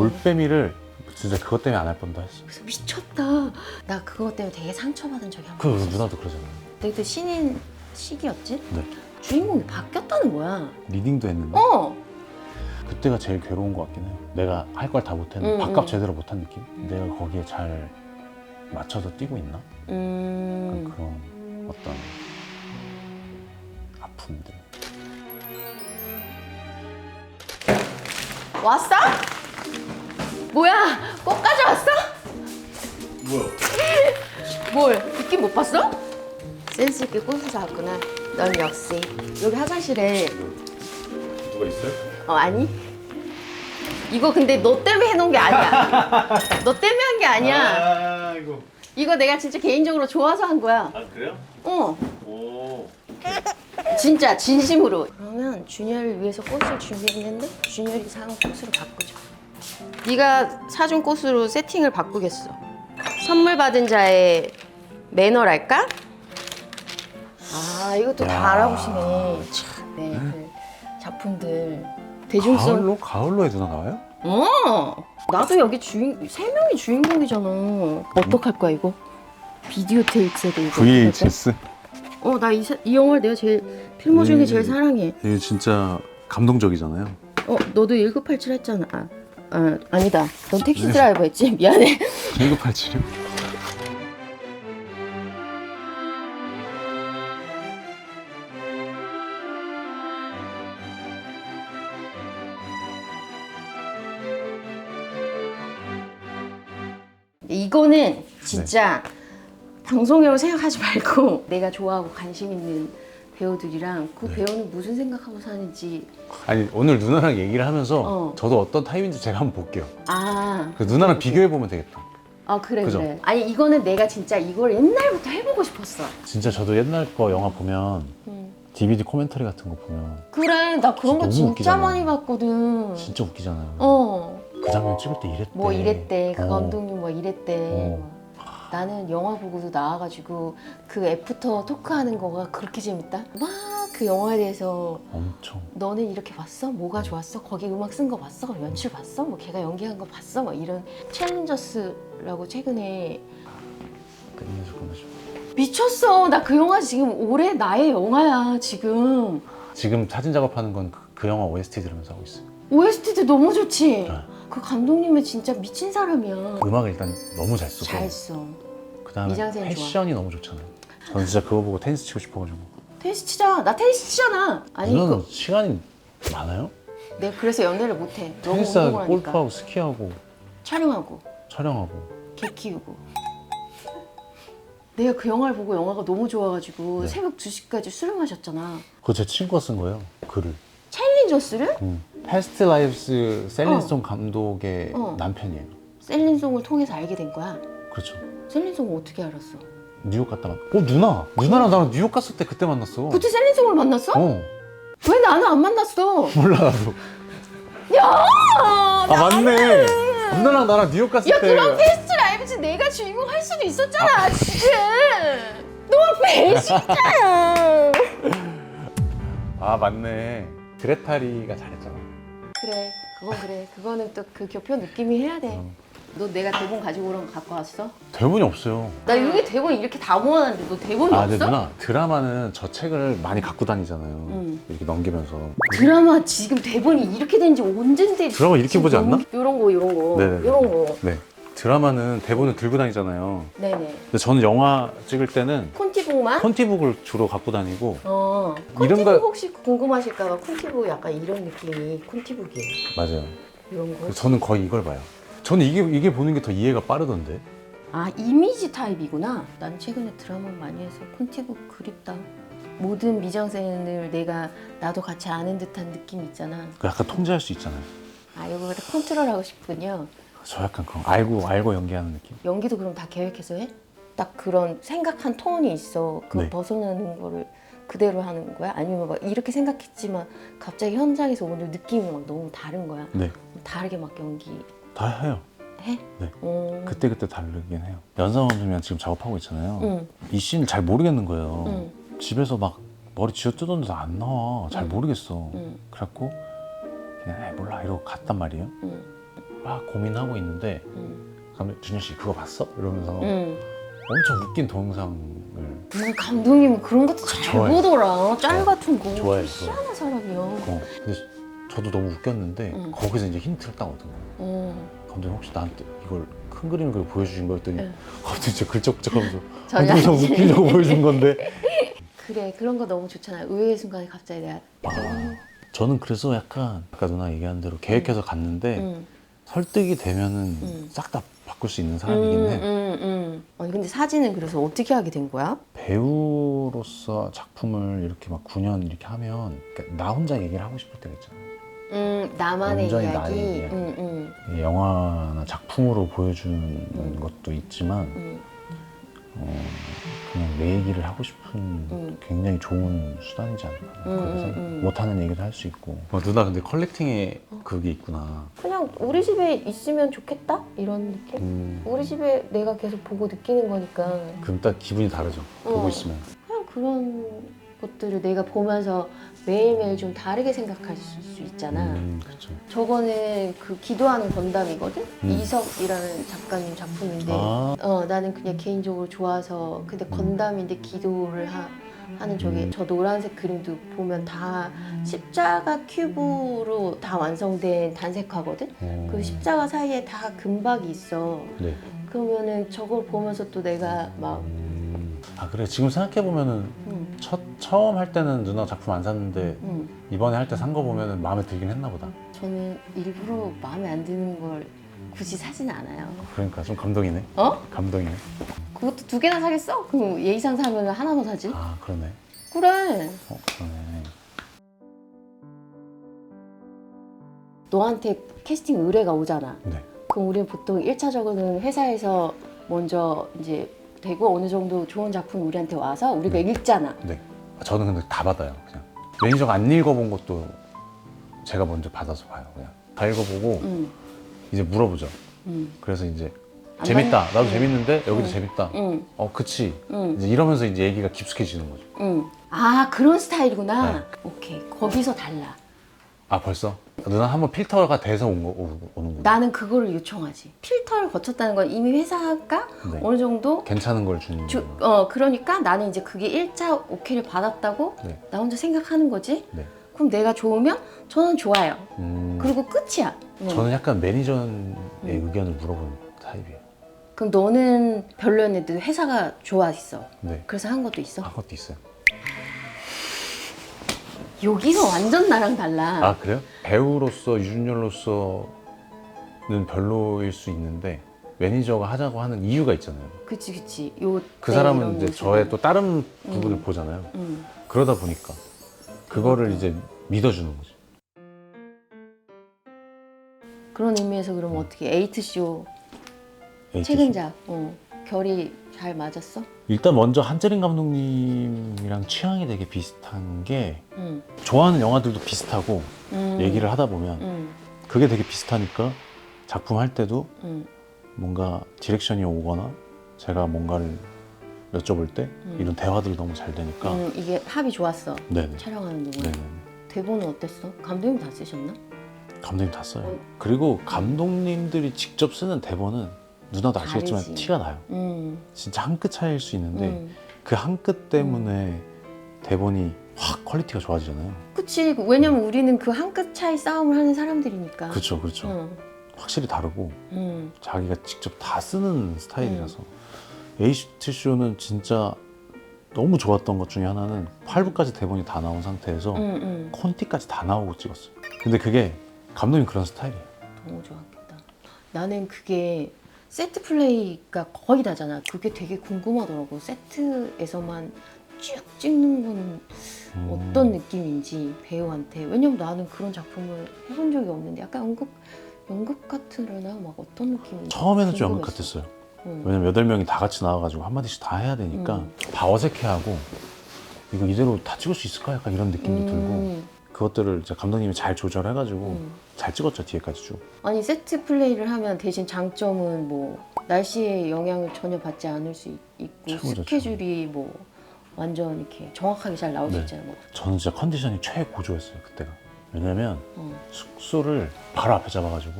올빼미를 진짜 그것 때문에 안 할 뻔도 했어. 그래서 미쳤다. 나 그것 때문에 되게 상처받은 적이 한 그 번 있었어. 누나도 그러잖아. 그때 신인 시기였지? 네. 주인공이 바뀌었다는 거야. 리딩도 했는데 그때가 제일 괴로운 것 같긴 해요. 내가 할 걸 다 못했는데 밥값 제대로 못한 느낌? 내가 거기에 잘 맞춰서 뛰고 있나? 그런 어떤 아픔들. 왔어? 뭐야? 꽃 가져왔어? 뭐야? 뭘? 느낌 못 봤어? 센스 있게 꽃을 사왔구나. 넌 역시. 여기 화장실에 누가 있어요? 아니. 이거 근데 너 때문에 해놓은 게 아니야. 너 때문에 한 게 아니야. 이거 내가 진짜 개인적으로 좋아서 한 거야. 아 그래요? 오. 진짜 진심으로. 그러면 준열을 위해서 꽃을 준비했는데 준열이 사온 꽃으로 바꾸자. 네가 사준 꽃으로 세팅을 바꾸겠어. 선물 받은 자의 매너랄까? 아, 이것도 다 알아보시네. 참, 네, 그 작품들 대중성. 가을로에 누나 나와요? 나도 여기 세 명이 주인공이잖아. 어떡할 거야 이거? 비디오 테이프 세대 이거. VHS? 나 이 영화를 내가 제일 필모 중에 제일 사랑해. 이게 진짜 감동적이잖아요. 너도 1987 했잖아. 아니다. 넌 택시 드라이버 했지? 미안해. 1987이요? 이거는 진짜 방송이라고 생각하지 말고 내가 좋아하고 관심 있는 배우들이랑 그 배우는 무슨 생각하고 사는지. 아니 오늘 누나랑 얘기를 하면서 저도 어떤 타입인지 제가 한번 볼게요. 그 누나랑 비교해보면 되겠다. 그래 그죠? 그래. 아니 이거는 내가 진짜 이걸 옛날부터 해보고 싶었어. 진짜 저도 옛날 거 영화 보면 DVD 코멘터리 같은 거 보면 그래, 나 그런 거 너무 진짜 웃기잖아. 많이 봤거든. 진짜 웃기잖아요. 그 장면 찍을 때 이랬대. 뭐 이랬대, 그 감독님 뭐 이랬대. 나는 영화 보고도 나와가지고 그 애프터 토크하는 거가 그렇게 재밌다. 막 그 영화에 대해서 엄청. 너는 이렇게 봤어? 뭐가 좋았어? 거기 음악 쓴 거 봤어? 연출 봤어? 뭐 걔가 연기한 거 봤어? 막 이런 챌린저스라고 최근에. 미쳤어. 나 그 영화 지금 올해 나의 영화야 지금. 지금 사진 작업하는 건 그 영화 OST 들으면서 하고 있어요. OST도 너무 좋지? 네. 그 감독님은 진짜 미친 사람이야. 음악을 일단 너무 잘 쓰고 잘 써. 그 다음에 미장센 패션이 너무 좋잖아요. 저는 진짜 그거 보고 테니스 치고 싶어가지고. 테니스 치자. 나 테니스 치잖아. 아니 누나는 시간이 많아요? 내가 그래서 연애를 못해. 너무 테니스하고 운동을 하니까. 골프하고 스키하고 촬영하고 촬영하고. 개 키우고. 내가 그 영화를 보고 영화가 너무 좋아가지고 새벽 2시까지 술을 마셨잖아. 그거 제 친구가 쓴 거예요. 글을. 챌린저스를? 패스트 라이브스 셀린송 감독의 남편이에요. 셀린송을 통해서 알게 된 거야. 그렇죠. 셀린송을 어떻게 알았어? 뉴욕 갔다 누나랑 나랑 뉴욕 갔을 때 그때 만났어. 그때 셀린송을 만났어? 왜 나는 안 만났어? 몰라 나도. 야! 맞네. 누나랑 나랑 뉴욕 갔을 야 때. 그럼 패스트 라이브즈 내가 주인공 할 수도 있었잖아 지금. 너무 배신자야. 맞네. 그레타리가 잘했잖아. 그래 그건 그래. 그거는 또 그 교표 느낌이 해야 돼. 너 내가 대본 가지고 오라고 갖고 왔어? 대본이 없어요. 나 여기 대본 이렇게 다 모아놨는데 너 대본이 없어? 근데 누나 드라마는 저 책을 많이 갖고 다니잖아요. 이렇게 넘기면서. 드라마 지금 대본이 이렇게 된 지 언젠데. 드라마 이렇게 보지 않나? 요런 거 네네네. 요런 거. 네. 드라마는 대본을 들고 다니잖아요. 네네. 근데 저는 영화 찍을 때는 콘티북만? 콘티북을 주로 갖고 다니고. 콘티북 이름과- 혹시 궁금하실까봐 콘티북 약간 이런 느낌이 콘티북이에요. 맞아요. 이런 거. 저는 거의 이걸 봐요. 저는 이게 보는 게 더 이해가 빠르던데. 이미지 타입이구나. 난 최근에 드라마 많이 해서 콘티북 그립다. 모든 미장센을 나도 같이 아는 듯한 느낌 있잖아. 그 약간 통제할 수 있잖아요. 이거 컨트롤하고 싶군요. 저 약간 그런 알고 연기하는 느낌. 연기도 그럼 다 계획해서 해? 딱 그런 생각한 톤이 있어. 그거 네. 벗어나는 거를 그대로 하는 거야? 아니면 막 이렇게 생각했지만 갑자기 현장에서 오늘 느낌이 막 너무 다른 거야? 네. 다르게 막 연기 다 해요. 해? 네. 어. 그때그때 다르긴 해요. 연상원님이랑 지금 작업하고 있잖아요. 응. 이 씬을 잘 모르겠는 거예요. 응. 집에서 막 머리 쥐어뜯었는데도 안 나와. 잘 모르겠어. 응. 그래갖고 그냥 몰라 이러고 갔단 말이에요. 응. 막 고민하고 있는데 준현 씨 그거 봤어? 이러면서 응. 엄청 웃긴 동영상을 감독님은 그런 것도 잘 좋아해. 보더라. 짤 같은 거. 좋아해. 희한한 사람이야. 근데 저도 너무 웃겼는데 응. 거기서 이제 힌트를 딱 얻은 거예요. 감독님 혹시 나한테 이걸 큰 그림을 그리고 보여주신 거였더니 응. 갑자기 진짜 글쩍글쩍하면서 전혀 동영상 아니지. 웃기려고 보여준 건데 그래 그런 거 너무 좋잖아. 의외의 순간에 갑자기 내가 저는 그래서 약간 아까 누나 얘기한 대로 계획해서 갔는데 응. 설득이 되면은 싹 다 바꿀 수 있는 사람이긴 해. 아니 근데 사진은 그래서 어떻게 하게 된 거야? 배우로서 작품을 이렇게 막 9년 이렇게 하면 그러니까 나 혼자 얘기를 하고 싶을 때가 있잖아. 나만의 완전히 이야기. 나의 이야기. 영화나 작품으로 보여주는 것도 있지만 그냥 내 얘기를 하고 싶은 굉장히 좋은 수단이지 않을까. 그렇게 생각해. 못하는 얘기도 할 수 있고. 누나 근데 컬렉팅에 그게 있구나. 그냥 우리 집에 있으면 좋겠다 이런 느낌? 우리 집에 내가 계속 보고 느끼는 거니까 그럼 딱 기분이 다르죠. 보고 있으면. 그냥 그런 것들을 내가 보면서 매일매일 좀 다르게 생각할 수 있잖아. 그렇죠. 저거는 그 기도하는 건담이거든? 이석이라는 작가님 작품인데 나는 그냥 개인적으로 좋아서 근데 건담인데 기도를 하는 저게 저 노란색 그림도 보면 다 십자가 큐브로 다 완성된 단색화거든? 그 십자가 사이에 다 금박이 있어. 네. 그러면은 저걸 보면서 또 내가 막 아 그래 지금 생각해보면은 처음 할 때는 누나 작품 안 샀는데 이번에 할 때 산 거 보면은 마음에 들긴 했나 보다. 저는 일부러 마음에 안 드는 걸 굳이 사진 않아요. 그러니까 좀 감동이네. 어? 감동이네. 그것도 2개나 사겠어? 그럼 예의상 사면 하나만 사지? 아 그러네. 그래. 그러네. 너한테 캐스팅 의뢰가 오잖아. 네. 그럼 우리는 보통 1차적으로는 회사에서 먼저 이제 되고 어느 정도 좋은 작품이 우리한테 와서 우리가 읽잖아. 네. 저는 근데 다 받아요. 그냥 매니저가 안 읽어본 것도 제가 먼저 받아서 봐요. 그냥 다 읽어보고 이제 물어보죠. 그래서 이제 재밌다. 나도 재밌는데 여기도 재밌다. 그치. 이제 이러면서 이제 얘기가 깊숙해지는 거죠. 아 그런 스타일이구나. 네. 오케이. 거기서 달라. 아 벌써? 누나 한번 필터가 돼서 오는구나. 나는 그거를 요청하지. 필터를 거쳤다는 건 이미 회사가 네. 어느 정도 괜찮은 걸 주는 그러니까 나는 이제 그게 1차 오케이를 받았다고 네. 나 혼자 생각하는 거지. 네. 그럼 내가 좋으면 저는 좋아요. 음, 그리고 끝이야. 저는 약간 매니저의 의견을 물어보는 타입이에요. 그럼 너는 별로였는데 회사가 좋아했어. 네. 그래서 한 것도 있어? 한 것도 있어요. 여기서 완전 나랑 달라. 아 그래요? 배우로서 유준열로서는 별로일 수 있는데 매니저가 하자고 하는 이유가 있잖아요. 그치. 그 사람은 이제 저의 또 다른 부분을 보잖아요. 그러다 보니까 그거를 이제 믿어주는 거죠. 그런 의미에서 그러면 어떻게 에이트쇼 에이티쇼. 책임자 결이 잘 맞았어? 일단 먼저 한재림 감독님이랑 취향이 되게 비슷한 게 좋아하는 영화들도 비슷하고 얘기를 하다 보면 그게 되게 비슷하니까 작품 할 때도 뭔가 디렉션이 오거나 제가 뭔가를 여쭤볼 때 이런 대화들이 너무 잘 되니까 이게 합이 좋았어. 네네. 촬영하는 동안. 네네. 대본은 어땠어? 감독님 다 쓰셨나? 감독님 다 써요. 그리고 감독님들이 직접 쓰는 대본은 누나도 아시겠지만 다르지. 티가 나요. 진짜 한 끗 차이일 수 있는데 그 한 끗 때문에 대본이 확 퀄리티가 좋아지잖아요. 그치. 왜냐면 우리는 그 한 끗 차이 싸움을 하는 사람들이니까. 그렇죠. 확실히 다르고 자기가 직접 다 쓰는 스타일이라서 에이티쇼는 진짜 너무 좋았던 것 중에 하나는 8부까지 대본이 다 나온 상태에서 콘티까지 다 나오고 찍었어요. 근데 그게 감독님 그런 스타일이에요. 너무 좋았겠다. 나는 그게 세트 플레이가 거의 다잖아. 그게 되게 궁금하더라고. 세트에서만 쭉 찍는 건 어떤 느낌인지 배우한테. 왜냐면 나는 그런 작품을 해본 적이 없는데 약간 연극 같으려나? 막 어떤 느낌인지 처음에는 좀 연극 궁금했어. 같았어요. 왜냐면 8명이 다 같이 나와가지고 한마디씩 다 해야 되니까 다 어색해하고 이거 이대로 다 찍을 수 있을까? 약간 이런 느낌도 들고 그것들을 이제 감독님이 잘 조절해가지고 잘 찍었죠, 뒤에까지 쭉. 아니 세트 플레이를 하면 대신 장점은 뭐 날씨의 영향을 전혀 받지 않을 수 있고 최고죠, 스케줄이 뭐 완전 이렇게 정확하게 잘 나올 수 네. 있잖아요. 뭐. 저는 진짜 컨디션이 최고조였어요, 그때가. 왜냐면 어. 숙소를 바로 앞에 잡아가지고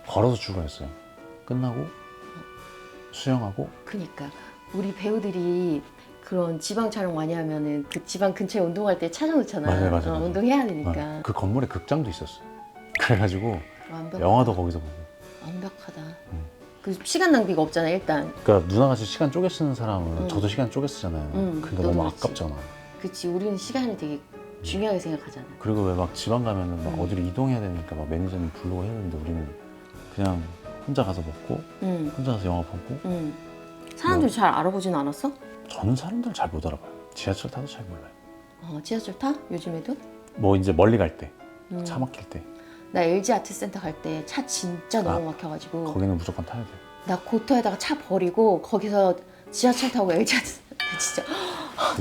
걸어서 출근했어요. 끝나고 수영하고. 그니까 우리 배우들이 그런 지방 촬영 많이 하면은 그 지방 근처에 운동할 때 찾아놓잖아. 맞아요. 운동해야 되니까. 그 건물에 극장도 있었어요. 그래가지고 완벽하다. 영화도 거기서 보고. 완벽하다. 그 시간 낭비가 없잖아 일단. 그러니까 누나같이 시간 쪼개 쓰는 사람은 응. 저도 시간 쪼개 쓰잖아요. 그러니까 너도 너무 그렇지. 아깝잖아. 그치 우리는 시간을 되게 중요하게 생각하잖아. 그리고 왜 막 지방 가면은 막 어디로 이동해야 되니까 막 매니저님 부르고 했는데 우리는 그냥 혼자 가서 먹고 혼자 가서 영화 보고. 사람들이 잘 알아보진 않았어? 저는 사람들 잘 못 알아봐요. 지하철 타도 잘 몰라요. 지하철 타? 요즘에도? 뭐 이제 멀리 갈 때, 차 막힐 때 나 LG 아트센터 갈 때 차 진짜 너무 막혀가지고 거기는 무조건 타야 돼. 나 고터에다가 차 버리고 거기서 지하철 타고 LG 아트센터 진짜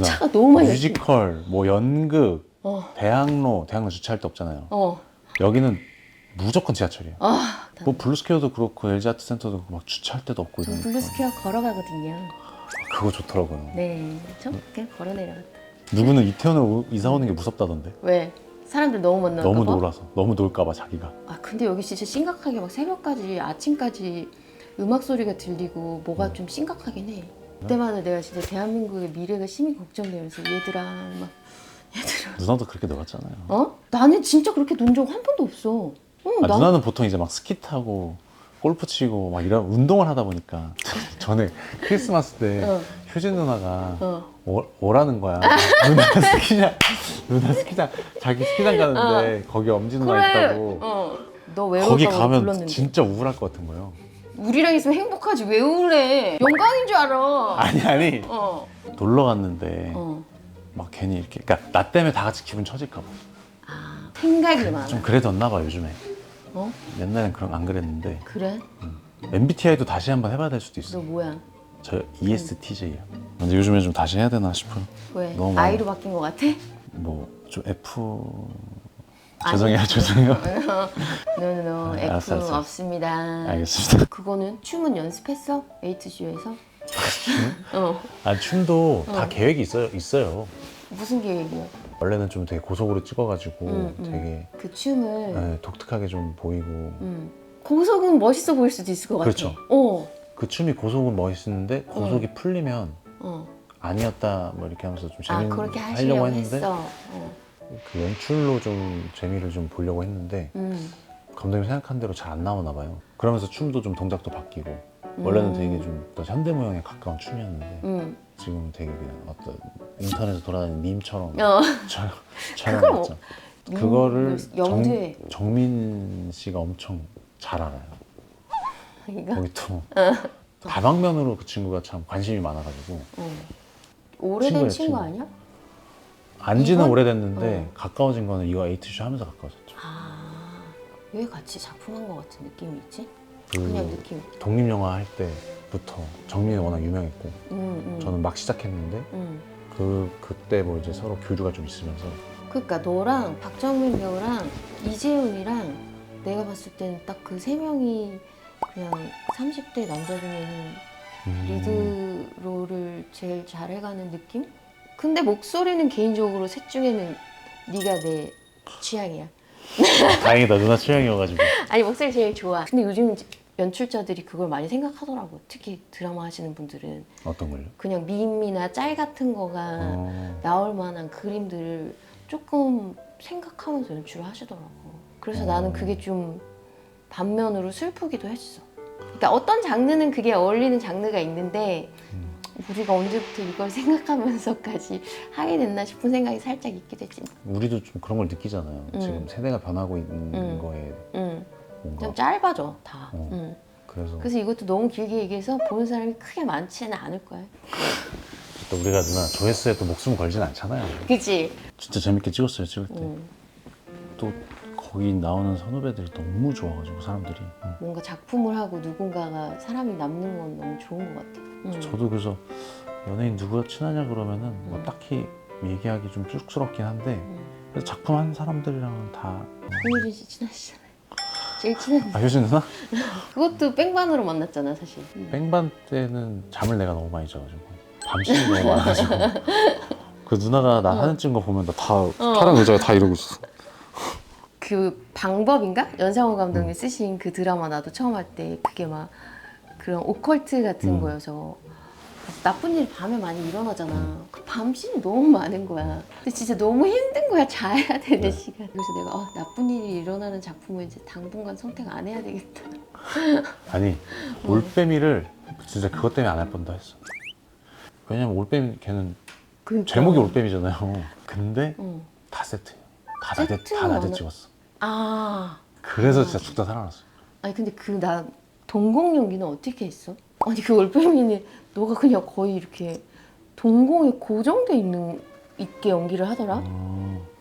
차가 너무 많이 막혀. 뮤지컬, 뭐 연극, 어. 대학로 주차할 데 없잖아요. 어. 여기는 무조건 지하철이에요. 아, 뭐 블루스퀘어도 그렇고 LG 아트센터도 그렇고 막 주차할 데도 없고 저 이러니까. 블루스퀘어 걸어가거든요. 그거 좋더라고요. 네, 저 그냥 걸어 내려갔다. 누구는 이태원에 이사 오는 게 무섭다던데. 왜? 사람들 너무 만날까 너무 봐? 놀아서, 너무 놀까봐 자기가. 아 근데 여기 진짜 심각하게 막 새벽까지 아침까지 음악 소리가 들리고 뭐가 좀 심각하긴 해. 그때마다 내가 진짜 대한민국의 미래가 심히 걱정되면서 얘들아 막 얘들아. 누나도 그렇게 놀았잖아요. 나는 진짜 그렇게 논 적 한 번도 없어. 누나는 보통 이제 막 스키 타고 골프 치고 막 이런 운동을 하다 보니까 전에 크리스마스 때 효진 누나가 오라는 거야. 누나 스키장 자기 스키장 가는데 거기 엄지 누나 있다고. 너 외로울까 거기 봐 가면 불렀는데. 진짜 우울할 것 같은 거예요. 우리랑 있으면 행복하지 왜 우울해? 영광인 줄 알아. 아니 어. 놀러 갔는데 어. 막 괜히 이렇게 그러니까 나 때문에 다 같이 기분 처질까 봐. 생각이 많아. 좀 그래졌나 봐 요즘에. 어? 옛날엔 그런 안 그랬는데 그래? MBTI도 다시 한번 해봐야 될 수도 있어. 너 뭐야? 저 ESTJ야. 근데 요즘에 좀 다시 해야 되나 싶어요. 왜? 너무 많아. I로 바뀐 것 같아? 뭐 좀 F 아니. 죄송해요. 노노노 F 알았어. 없습니다. 알겠습니다. 그거는 춤은 연습했어? 에이트쇼에서? 아 춤도 다 계획이 있어요. 무슨 계획이야? 원래는 좀 되게 고속으로 찍어가지고 되게 그 춤을 네, 독특하게 좀 보이고. 고속은 멋있어 보일 수도 있을 것 같아. 그렇죠. 그 춤이 고속은 멋있는데 고속이 풀리면 아니었다 뭐 이렇게 하면서 좀 그렇게 하려고 하시려고 했는데 했어. 그 연출로 좀 재미를 좀 보려고 했는데 감독님 생각한 대로 잘 안 나오나 봐요. 그러면서 춤도 좀 동작도 바뀌고 원래는 되게 좀 더 현대무용에 가까운 춤이었는데 지금은 되게 그냥 어떤 인터넷에 돌아다니는 밈처럼 촬영했죠. 그거를 염두에 정민 씨가 엄청 잘 알아요. 이거? 거기 또 다방면으로 그 친구가 참 관심이 많아가지고 오래된 친구예요, 친구 친구. 아니야? 안지는 이건? 오래됐는데 가까워진 거는 이거 에이트쇼 하면서 가까워졌죠. 왜 같이 작품한 것 같은 느낌이 있지? 그 그냥 느낌. 독립영화 할 때부터 정민이 워낙 유명했고 저는 막 시작했는데 그때 뭐 이제 서로 교류가 좀 있으면서 그러니까 너랑 박정민 배우랑 이재훈이랑 내가 봤을 때는 딱 그 세 명이 그냥 30대 남자 중에는 리드 롤을 제일 잘 해가는 느낌? 근데 목소리는 개인적으로 셋 중에는 네가 내 취향이야. 다행이다 누나 취향이어가지고. 아니 목소리 제일 좋아. 근데 요즘 연출자들이 그걸 많이 생각하더라고. 특히 드라마 하시는 분들은 어떤 걸요? 그냥 밈이나 짤 같은 거가 나올 만한 그림들을 조금 생각하면서 연출을 하시더라고. 그래서 나는 그게 좀 반면으로 슬프기도 했어. 그러니까 어떤 장르는 그게 어울리는 장르가 있는데 우리가 언제부터 이걸 생각하면서까지 하게 됐나 싶은 생각이 살짝 있기도 했지. 우리도 좀 그런 걸 느끼잖아요. 지금 세대가 변하고 있는 거에 뭔가 좀 짧아져 다. 그래서 이것도 너무 길게 얘기해서 보는 사람이 크게 많지는 않을 거야. 또 우리가 누나 조회수에 또 목숨 걸진 않잖아요. 그치? 진짜 재밌게 찍었어요 찍을 때. 또 거기 나오는 선후배들이 너무 좋아가지고 사람들이. 뭔가 작품을 하고 누군가가 사람이 남는 건 너무 좋은 것 같아. 저도 그래서 연예인 누구와 친하냐 그러면은 뭐 딱히 얘기하기 좀 쑥스럽긴 한데 그래서 작품 한 사람들이랑은 다. 홍유진 씨 친하시잖아요. 제일 친한. 효진 누나? 그것도 뺑반으로 만났잖아 사실. 뺑반 때는 잠을 내가 너무 많이 자가지고 밤시이 너무 많아가지고 그 누나가 나 사진 찍은 거 보면 나 다 촬영 의자에 다 이러고 있었어. 그 방법인가? 연상호 감독님 쓰신 그 드라마 나도 처음 할 때 그게 막 그런 오컬트 같은 거여서 나쁜 일이 밤에 많이 일어나잖아. 그 밤씬이 너무 많은 거야. 근데 진짜 너무 힘든 거야. 자야 되는 시간. 그래서 내가 나쁜 일이 일어나는 작품은 이제 당분간 선택 안 해야 되겠다. 아니 올빼미를 진짜 그것 때문에 안 할 뻔도 했어. 왜냐면 올빼미 걔는 그러니까. 제목이 올빼미잖아요. 근데 다 세트예요. 다 세트가 낮에 많아. 찍었어. 아. 그래서 진짜 죽다 살아났어. 아니 근데 그 나 동공 연기는 어떻게 했어? 아니 그 올빼미는 너가 그냥 거의 이렇게 동공에 고정돼 있게 연기를 하더라.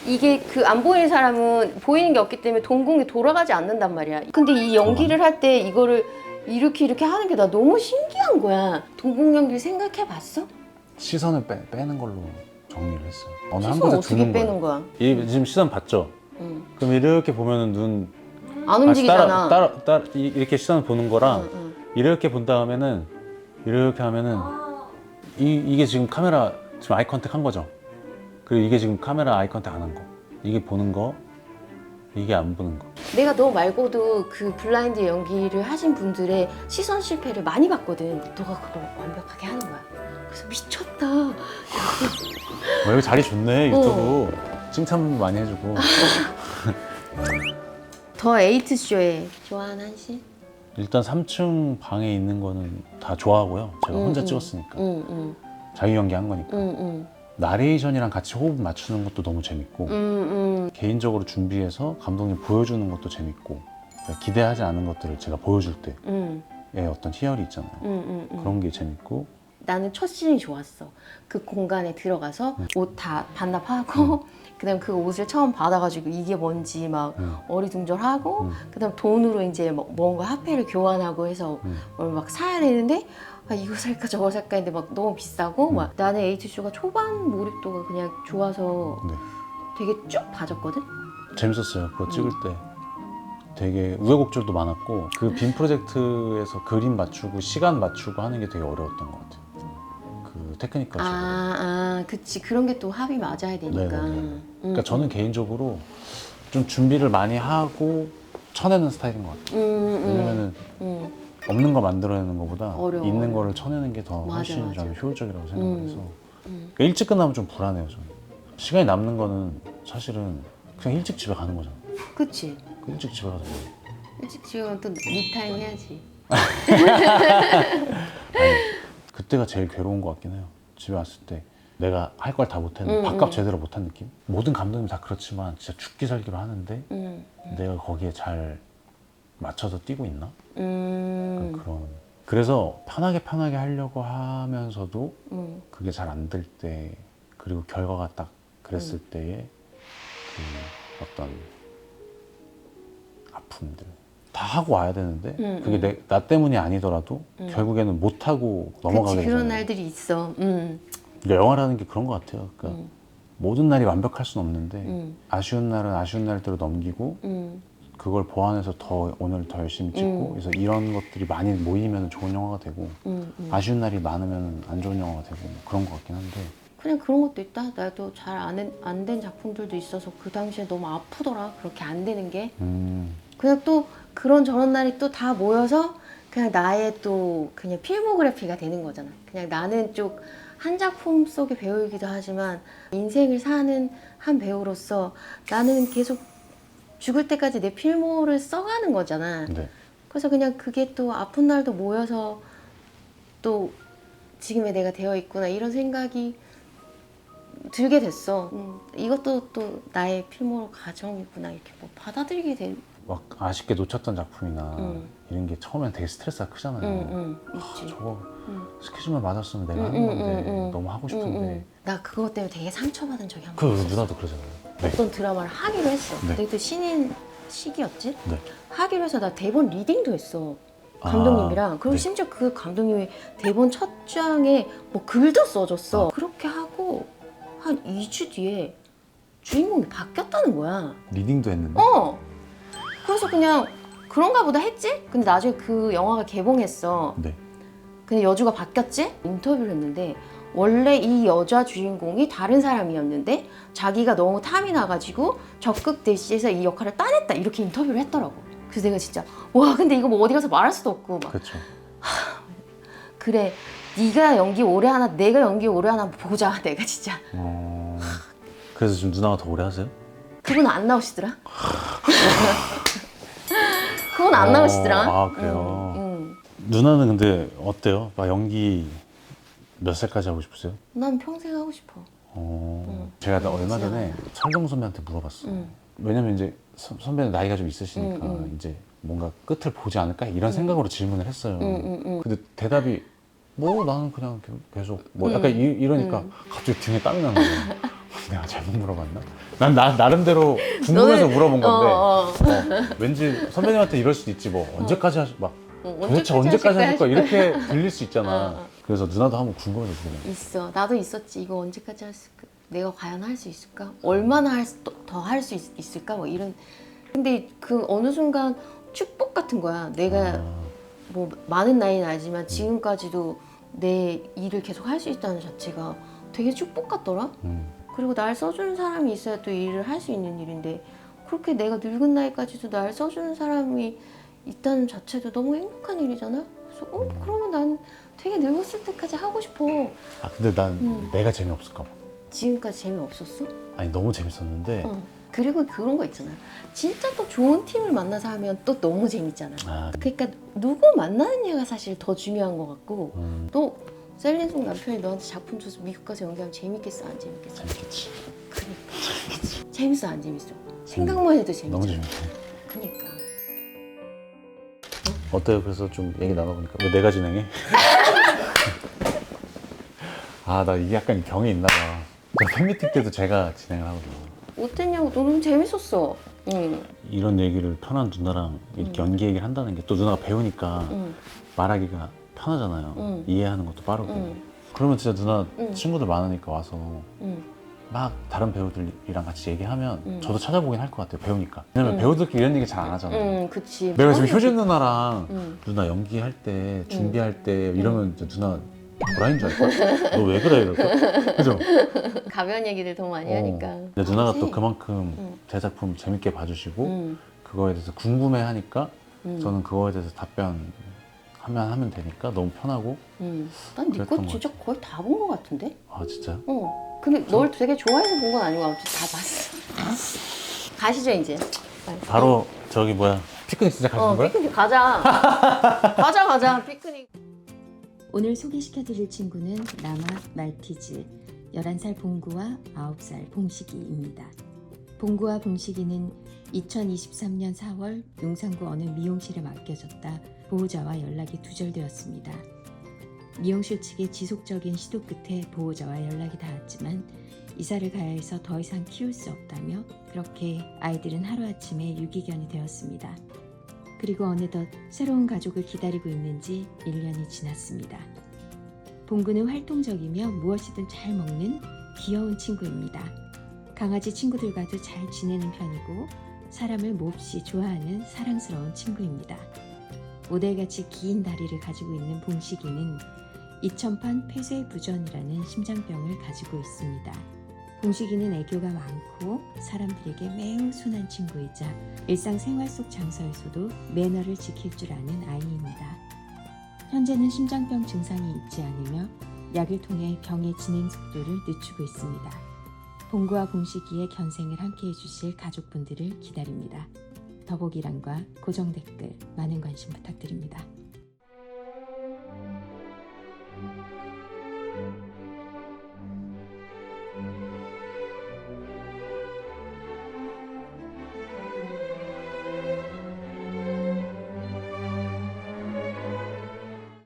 이게 그 안 보이는 사람은 보이는 게 없기 때문에 동공이 돌아가지 않는단 말이야. 근데 이 연기를 할 때 이거를 이렇게 하는 게 나 너무 신기한 거야. 동공 연기를 생각해 봤어? 시선을 빼는 걸로 정리를 했어요. 어느 한 시선 곳에 어떻게 두는 빼는 거예요. 거야? 지금 시선 봤죠? 그럼 이렇게 보면은 눈 안 움직이잖아. 이렇게 시선을 보는 거랑 이렇게 본 다음에는 이렇게 하면은 이게 지금 카메라 지금 아이 컨택 한 거죠. 그리고 이게 지금 카메라 아이 컨택 안 한 거. 이게 보는 거, 이게 안 보는 거. 내가 너 말고도 그 블라인드 연기를 하신 분들의 시선 실패를 많이 봤거든. 너가 그걸 완벽하게 하는 거야. 그래서 미쳤다. 여기 자리 좋네 유튜브. 칭찬 많이 해주고. 더 에이트쇼에 좋아하는 한신? 일단 3층 방에 있는 거는 다 좋아하고요. 제가 혼자 찍었으니까. 자유 연기한 거니까. 나레이션이랑 같이 호흡 맞추는 것도 너무 재밌고 개인적으로 준비해서 감독님 보여주는 것도 재밌고 기대하지 않은 것들을 제가 보여줄 때의 어떤 희열이 있잖아요. 그런 게 재밌고 나는 첫 씬이 좋았어. 그 공간에 들어가서 옷 다 반납하고 그다음 그 옷을 처음 받아가지고 이게 뭔지 막 어리둥절하고 그다음 돈으로 이제 뭔가 화폐를 교환하고 해서 뭘 막 사야 되는데 이거 살까 저거 살까 했는데 막 너무 비싸고 막 나는 에이트쇼가 초반 몰입도가 그냥 좋아서 네. 되게 쭉 봐줬거든? 재밌었어요. 그거 찍을 때 되게 우여곡절도 많았고 그 빔 프로젝트에서 그림 맞추고 시간 맞추고 하는 게 되게 어려웠던 것 같아요. 그 테크니컬적으로. 그치. 그런 게 또 합이 맞아야 되니까. 네네네. 그러니까 저는 개인적으로 좀 준비를 많이 하고 쳐내는 스타일인 것 같아요. 왜냐면은 없는 거 만들어내는 것보다 어려워. 있는 거를 쳐내는 게 더 맞아, 훨씬 맞아. 저는 효율적이라고 생각을 해서 그러니까 일찍 끝나면 좀 불안해요. 저는 시간이 남는 거는 사실은 그냥 일찍 집에 가는 거잖아. 그치. 일찍 집에 가서 뭐. 일찍 지금 또 미타임 해야지. 아니, 그때가 제일 괴로운 것 같긴 해요. 집에 왔을 때 내가 할 걸 다 못했는데 밥값 제대로 못한 느낌? 모든 감독님 다 그렇지만 진짜 죽기 살기로 하는데 내가 거기에 잘 맞춰서 뛰고 있나? 약간 그런. 그래서 편하게 하려고 하면서도 그게 잘 안 될 때 그리고 결과가 딱 그랬을 때의 그 어떤 아픔들 다 하고 와야 되는데 그게 나 때문이 아니더라도 결국에는 못 하고 넘어가게 그치, 되잖아요. 그런 날들이 있어. 그러니까 영화라는 게 그런 것 같아요. 그러니까 모든 날이 완벽할 수는 없는데 아쉬운 날은 아쉬운 날대로 넘기고 그걸 보완해서 오늘 더 열심히 찍고 그래서 이런 것들이 많이 모이면 좋은 영화가 되고 아쉬운 날이 많으면 안 좋은 영화가 되고 뭐 그런 것 같긴 한데 그냥 그런 것도 있다. 나도 잘 안 된 작품들도 있어서 그 당시에 너무 아프더라. 그렇게 안 되는 게. 그냥 또 그런 저런 날이 또 다 모여서 그냥 나의 또 그냥 필모그래피가 되는 거잖아. 그냥 나는 쪽 한 작품 속의 배우이기도 하지만 인생을 사는 한 배우로서 나는 계속 죽을 때까지 내 필모를 써가는 거잖아. 네. 그래서 그냥 그게 또 아픈 날도 모여서 또 지금의 내가 되어 있구나 이런 생각이 들게 됐어. 이것도 또 나의 필모 과정이구나 이렇게 뭐 받아들이게 된. 막 아쉽게 놓쳤던 작품이나 이런 게 처음엔 되게 스트레스가 크잖아요. 있지. 저거 스케줄만 맞았으면 내가 하는 건데 너무 하고 싶은데 나 그것 때문에 되게 상처받은 적이 한 그 번 있었어. 누나도 그러잖아요. 네. 어떤 드라마를 하기로 했어. 네. 그때 신인 시기였지? 네. 하기로 해서 나 대본 리딩도 했어. 감독님이랑. 그리고 네. 심지어 그 감독님이 대본 첫 장에 뭐 글도 써줬어. 그렇게 하고 한 2주 뒤에 주인공이 바뀌었다는 거야. 리딩도 했는데 그래서 그냥 그런가 보다 했지? 근데 나중에 그 영화가 개봉했어. 네. 근데 여주가 바뀌었지? 인터뷰를 했는데 원래 이 여자 주인공이 다른 사람이었는데 자기가 너무 탐이 나가지고 적극 대시해서 이 역할을 따냈다 이렇게 인터뷰를 했더라고. 그래서 내가 진짜 와 근데 이거 뭐 어디 가서 말할 수도 없고 막 그렇죠. 그래 네가 연기 오래 하나 내가 연기 오래 하나 보자 내가 진짜. 그래서 지금 누나가 더 오래 하세요? 그분 안 나오시더라. 그분 안 나오시더라. 아 그래요? 누나는 근데 어때요? 막 연기 몇 살까지 하고 싶으세요? 난 평생 하고 싶어. 제가 얼마 전에 설경 선배한테 물어봤어. 왜냐면 이제 선배는 나이가 좀 있으시니까 이제 뭔가 끝을 보지 않을까 이런 생각으로 질문을 했어요. 근데 대답이 뭐 나는 그냥 계속 뭐 약간 이러니까 갑자기 등에 땀이 나는 거야. 내가 잘못 물어봤나? 난 나름대로 궁금해서 물어본 건데 왠지 선배님한테 이럴 수도 있지 뭐 언제까지 막 도대체 언제까지 하실 거야 이렇게 들릴 수 있잖아. 그래서 누나도 한번 궁금해서 물어본 있어. 나도 있었지. 이거 언제까지 할 수 있을까? 내가 과연 할 수 있을까? 얼마나 더 할 수 있을까? 뭐 이런. 근데 그 어느 순간 축복 같은 거야. 내가 뭐 많은 나이는 아니지만 지금까지도 내 일을 계속 할 수 있다는 자체가 되게 축복 같더라. 그리고 날 써주는 사람이 있어야 또 일을 할 수 있는 일인데 그렇게 내가 늙은 나이까지도 날 써주는 사람이 있다는 자체도 너무 행복한 일이잖아. 그래서 그러면 난 되게 늙었을 때까지 하고 싶어. 아 근데 난 내가 재미없을까 봐. 지금까지 재미없었어? 아니 너무 재밌었는데 그리고 그런 거 있잖아. 진짜 또 좋은 팀을 만나서 하면 또 너무 재밌잖아. 그러니까 누구 만나느냐가 사실 더 중요한 것 같고 또 셀린송 남편이 너한테 작품 줘서 미국 가서 연기하면 재밌겠어 안 재밌겠어? 재밌겠지. 그러니까 재밌어 안 재밌어? 생각만 해도 재밌어. 너무 재밌어. 그러니까 어때요? 그래서 좀 얘기 나눠보니까 왜 내가 진행해? 아 나 이게 약간 병이 있나 봐. 저 팬미팅 때도 제가 진행을 하거든요. 어땠냐고. 너무 재밌었어. 이런 얘기를 편한 누나랑 이렇게 연기 얘기를 한다는 게 또 누나가 배우니까 말하기가 편하잖아요. 이해하는 것도 빠르고. 그러면 진짜 누나 친구들 많으니까 와서 막 다른 배우들이랑 같이 얘기하면 저도 찾아보긴 할 것 같아요. 배우니까. 왜냐면 배우들끼리 이런 얘기 잘 안 하잖아요. 그치. 내가 지금 효진 누나랑 누나 연기할 때 준비할 때 이러면 이제 누나 도라인 줄 알걸? 너 왜 그래? 이럴걸? 그죠? 가벼운 얘기들 더 많이 하니까. 근데 누나가 그치? 또 그만큼 제 작품 재밌게 봐주시고 그거에 대해서 궁금해 하니까 저는 그거에 대해서 답변하면 되니까 너무 편하고. 난 네 거 그랬던 진짜 거의 다 본 거 같은데? 아 진짜요? 근데 널 되게 좋아해서 본 건 아니고 아무튼 다 봤어. 가시죠 이제. 바로 저기 뭐야 피크닉 시작하시는 거예요? 피크닉 가자. 가자 피크닉. 오늘 소개시켜드릴 친구는 남아 말티즈 11살 봉구와 9살 봉식이입니다. 봉구와 봉식이는 2023년 4월 용산구 어느 미용실에 맡겨졌다 보호자와 연락이 두절되었습니다. 미용실 측의 지속적인 시도 끝에 보호자와 연락이 닿았지만 이사를 가야 해서 더 이상 키울 수 없다며 그렇게 아이들은 하루아침에 유기견이 되었습니다. 그리고 어느덧 새로운 가족을 기다리고 있는지 1년이 지났습니다. 봉구는 활동적이며 무엇이든 잘 먹는 귀여운 친구입니다. 강아지 친구들과도 잘 지내는 편이고 사람을 몹시 좋아하는 사랑스러운 친구입니다. 모델같이 긴 다리를 가지고 있는 봉식이는 2000판 폐쇄부전이라는 심장병을 가지고 있습니다. 봉식이는 애교가 많고 사람들에게 매우 순한 친구이자 일상생활 속 장소에서도 매너를 지킬 줄 아는 아이입니다. 현재는 심장병 증상이 있지 않으며 약을 통해 병의 진행 속도를 늦추고 있습니다. 봉구와 봉식이의 견생을 함께 해주실 가족분들을 기다립니다. 더보기란과 고정 댓글 많은 관심 부탁드립니다.